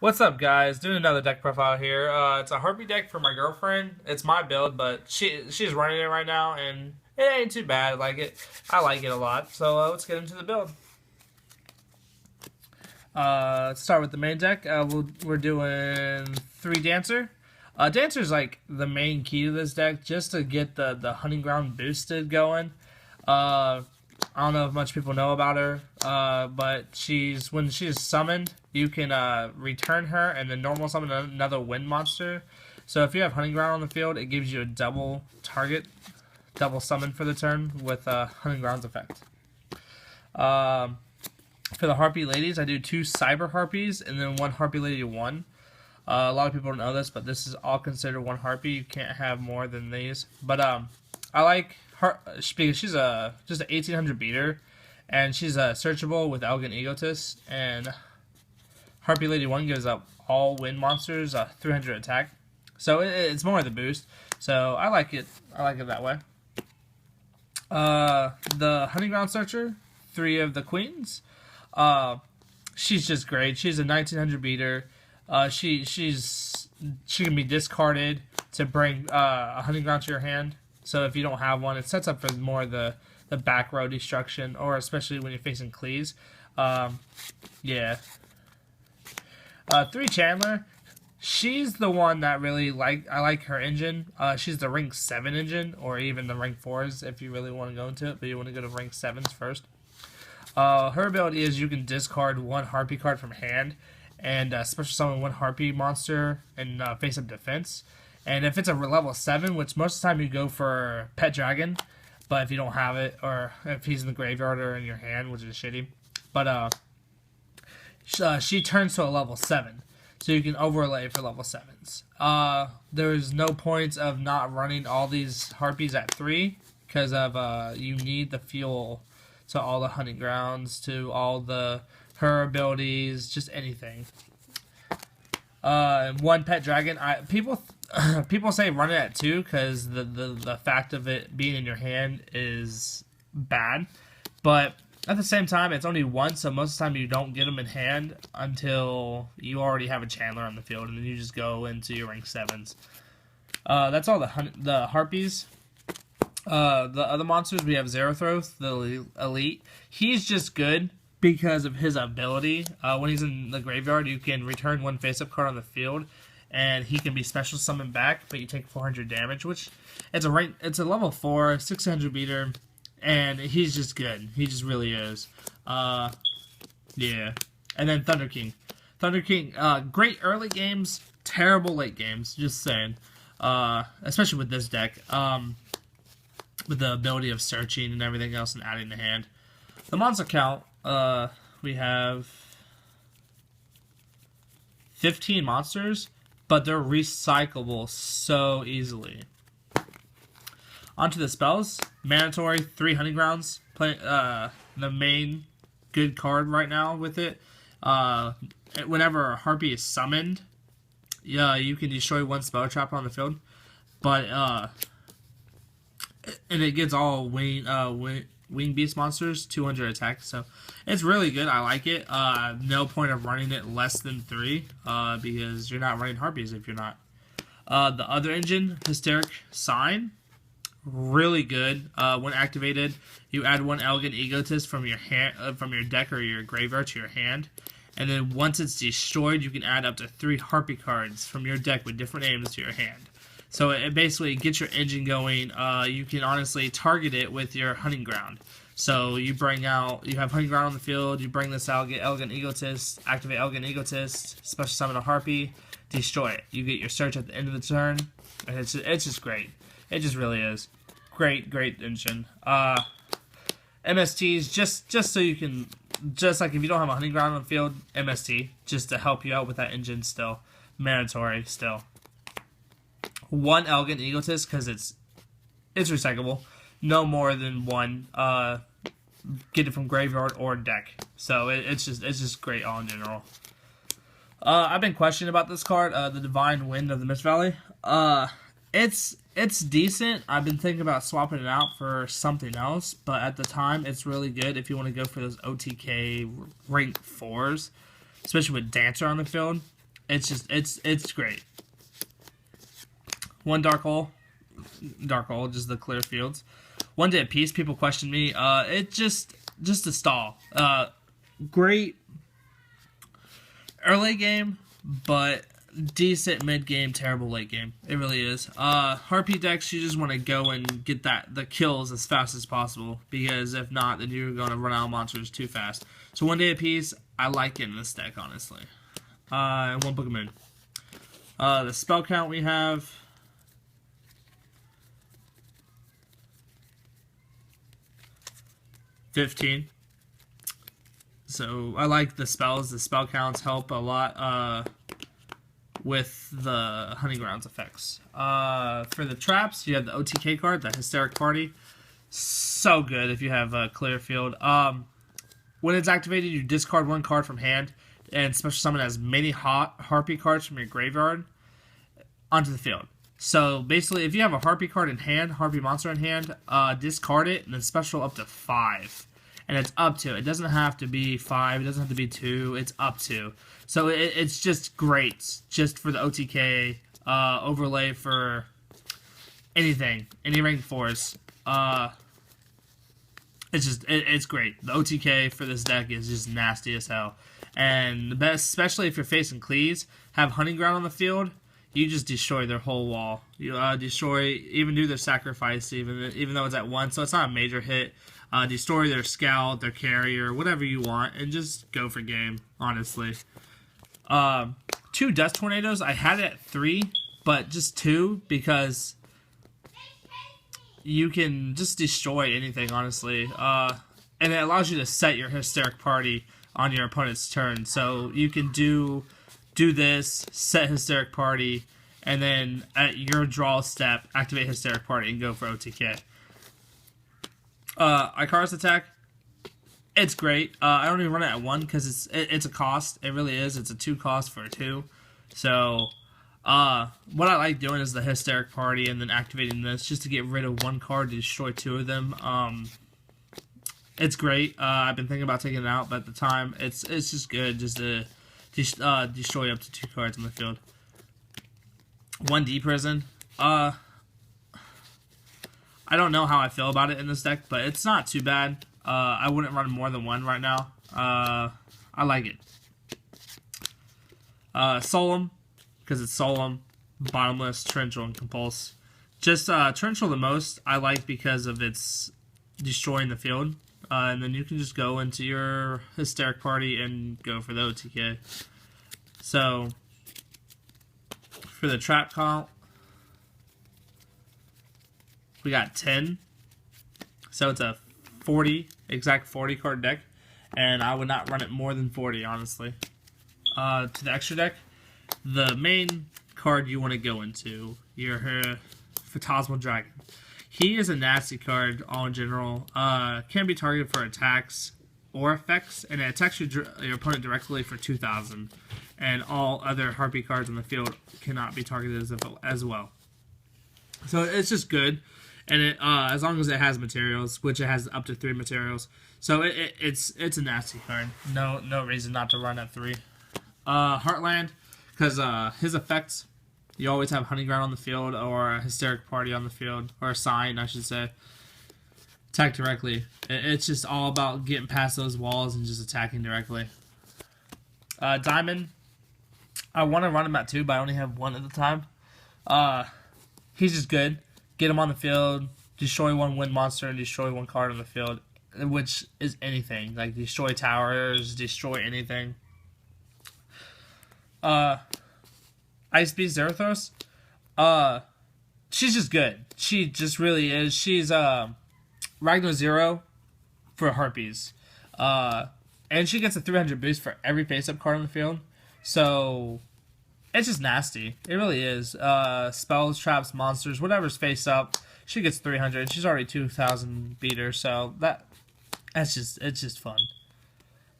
What's up, guys? Doing another deck profile here. It's a Harpy deck for my girlfriend. It's my build, but she's running it right now, and it ain't too bad. I like it a lot. So let's get into the build. Let's start with the main deck. We're doing 3 Dancer. Dancer's like the main key to this deck, just to get the Hunting Ground boosted going. I don't know if much people know about her, but when she's summoned, you can return her and then normal summon another wind monster. So if you have Hunting Ground on the field, it gives you a double summon for the turn with Hunting Ground's effect. For the Harpy ladies, I do 2 Cyber Harpies and then 1 Harpy Lady 1. A lot of people don't know this, but this is all considered 1 Harpy. You can't have more than these. But I like her because she's just an 1800 beater, and she's searchable with Elegant Egotist. And Harpy Lady 1 gives up all wind monsters 300 attack, so it's more of the boost. So I like it. I like it that way. The Hunting Ground Searcher, 3 of the queens. She's just great. She's a 1900 beater. She can be discarded to bring a Hunting Ground to your hand. So if you don't have one, it sets up for more of the back row destruction, or especially when you're facing Cleese. Yeah. 3 Chandler. She's the one that really I like her engine. She's the rank 7 engine, or even the rank 4s if you really want to go into it, but you want to go to rank 7s first. Her ability is you can discard 1 Harpy card from hand and special summon 1 Harpy monster and face up defense. And if it's a level 7, which most of the time you go for Pet Dragon, but if you don't have it, or if he's in the graveyard or in your hand, which is shitty. But she turns to a level 7, so you can overlay for level 7s. There's no points of not running all these Harpies at 3, because of you need the fuel to all the Hunting Grounds, to all her abilities, just anything. 1 Pet Dragon. People say run it at 2 because the fact of it being in your hand is bad, but at the same time it's only 1, so most of the time you don't get them in hand until you already have a Chandler on the field, and then you just go into your rank 7s. That's all the Harpies. The other monsters, we have Zerathos, the elite. He's just good because of his ability. When he's in the graveyard, you can return 1 face-up card on the field, and he can be special summoned back, but you take 400 damage, which it's a level 4, 600 beater, and he's just good. He just really is. Yeah. And then Thunder King. Thunder King, great early games, terrible late games, just saying. Especially with this deck. With the ability of searching and everything else and adding the hand. The monster count, we have 15 monsters, but they're recyclable so easily. Onto the spells. Mandatory 3 Hunting Grounds. The main good card right now with it. Whenever a Harpy is summoned, you can destroy 1 spell trap on the field. But and it gets all wing beast monsters 200 attack, so it's really good. I like it. No point of running it less than 3 because you're not running Harpies if you're not. The other engine, Hysteric Sign, really good. When activated, you add 1 Elegant Egotist from your hand, from your deck or your graveyard to your hand, and then once it's destroyed, you can add up to 3 Harpy cards from your deck with different names to your hand. So it basically gets your engine going. You can honestly target it with your Hunting Ground. So you have Hunting Ground on the field, you bring this out, get Elegant Egotist, activate Elegant Egotist, special summon a Harpy, destroy it. You get your search at the end of the turn, and it's just great. It just really is. Great engine. MSTs, just so you can, just like if you don't have a Hunting Ground on the field, MST, just to help you out with that engine still. Mandatory still. 1 Elegant Egotist because it's recyclable. No more than 1. Get it from graveyard or deck. So it's just great all in general. I've been questioning about this card, the Divine Wind of the Mist Valley. It's decent. I've been thinking about swapping it out for something else, but at the time, it's really good if you want to go for those OTK rank 4s, especially with Dancer on the field. it's great. One dark hole, just the clear fields. One day at peace. People question me. It just a stall. Great early game, but decent mid game, terrible late game. It really is. Harpy decks, you just want to go and get the kills as fast as possible, because if not, then you're going to run out of monsters too fast. So one day at peace, I like it in this deck, honestly. And one Book of Moon. The spell count we have. 15. So I like the spells. The spell counts help a lot with the Hunting Grounds effects. For the traps, you have the OTK card, the Hysteric Party. So good if you have a clear field. When it's activated, you discard one card from hand and special summon as many Harpy cards from your graveyard onto the field. So basically, if you have a Harpy card in hand, Harpy monster in hand, discard it and then special up to 5. And it's up to. It doesn't have to be 5. It doesn't have to be 2. It's up to. So it's just great, just for the OTK overlay for anything, any ranked force. It's great. The OTK for this deck is just nasty as hell. And the best, especially if you're facing Cleese, have Hunting Ground on the field. You just destroy their whole wall. You destroy, even do their sacrifice, even though it's at 1, so it's not a major hit. Destroy their scout, their carrier, whatever you want, and just go for game, honestly. 2 Dust Tornadoes. I had it at 3, but just 2 because you can just destroy anything, honestly. And it allows you to set your Hysteric Party on your opponent's turn. So you can do this, set Hysteric Party, and then at your draw step, activate Hysteric Party and go for OTK. Icarus Attack, it's great. I don't even run it at 1 because it's a cost. It really is. It's a 2 cost for a 2. So what I like doing is the Hysteric Party and then activating this just to get rid of 1 card to destroy 2 of them. It's great. I've been thinking about taking it out, but at the time, it's just good just to destroy up to 2 cards on the field. 1D Prison. I don't know how I feel about it in this deck, but it's not too bad. I wouldn't run more than 1 right now. I like it. Solemn, because it's Solemn, Bottomless, Torrential, and Compulse. Just Torrential the most I like because of its destroying the field. And then you can just go into your Hysteric Party and go for the OTK. So, for the trap count, we got 10. So it's a exact 40 card deck. And I would not run it more than 40, honestly. To the extra deck, the main card you want to go into, your Phantasmal Dragon. He is a nasty card, all in general. Can be targeted for attacks or effects, and it attacks your opponent directly for 2,000. And all other Harpy cards on the field cannot be targeted as well. So it's just good, and as long as it has materials, which it has up to 3 materials. So it's a nasty card. No reason not to run at 3. Heartland, because his effects, you always have Hunting Ground on the field, or a Hysteric Party on the field, or a Sign, I should say. Attack directly. It's just all about getting past those walls and just attacking directly. Diamond, I want to run him at 2, but I only have 1 at the time. He's just good. Get him on the field, destroy 1 wind monster, and destroy 1 card on the field, which is anything. Like, destroy towers, destroy anything. Ice Beast Zerathos, she's just good. She just really is. She's Ragnar 0 for Harpies. And she gets a 300 boost for every face-up card on the field. So, it's just nasty. It really is. Spells, traps, monsters, whatever's face-up, she gets 300. She's already 2,000 beater, so it's just fun.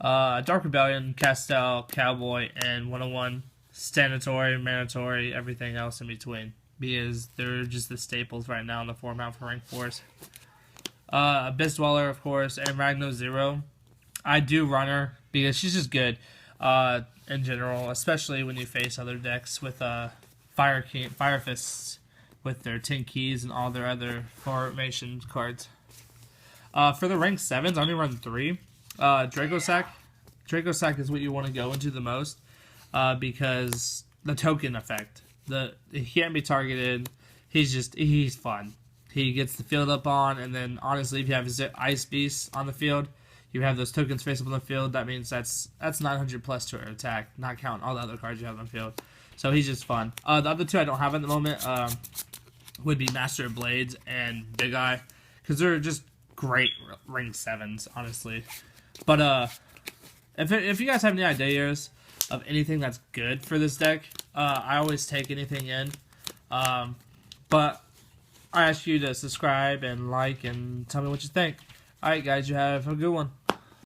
Dark Rebellion, Castell, Cowboy, and 101. Stanatory, Mandatory, everything else in between. Because they're just the staples right now in the format for Rank 4s. Abyss Dweller, of course, and Ragnar 0. I do run her because she's just good. in general, especially when you face other decks with Fire Fists with their 10 keys and all their other formation cards. For the rank 7s, I only run 3. Draco Sack. Draco Sack is what you want to go into the most because the token effect. He can't be targeted. He's fun. He gets the field up on, and then honestly, if you have Ice Beast on the field, you have those tokens face up on the field. That means that's 900 plus to attack, not counting all the other cards you have on the field. So he's just fun. The other 2 I don't have at the moment would be Master of Blades and Big Eye, because they're just great rank 7s, honestly. But if you guys have any ideas of anything that's good for this deck, I always take anything in. But I ask you to subscribe and like and tell me what you think. Alright guys, you have a good one.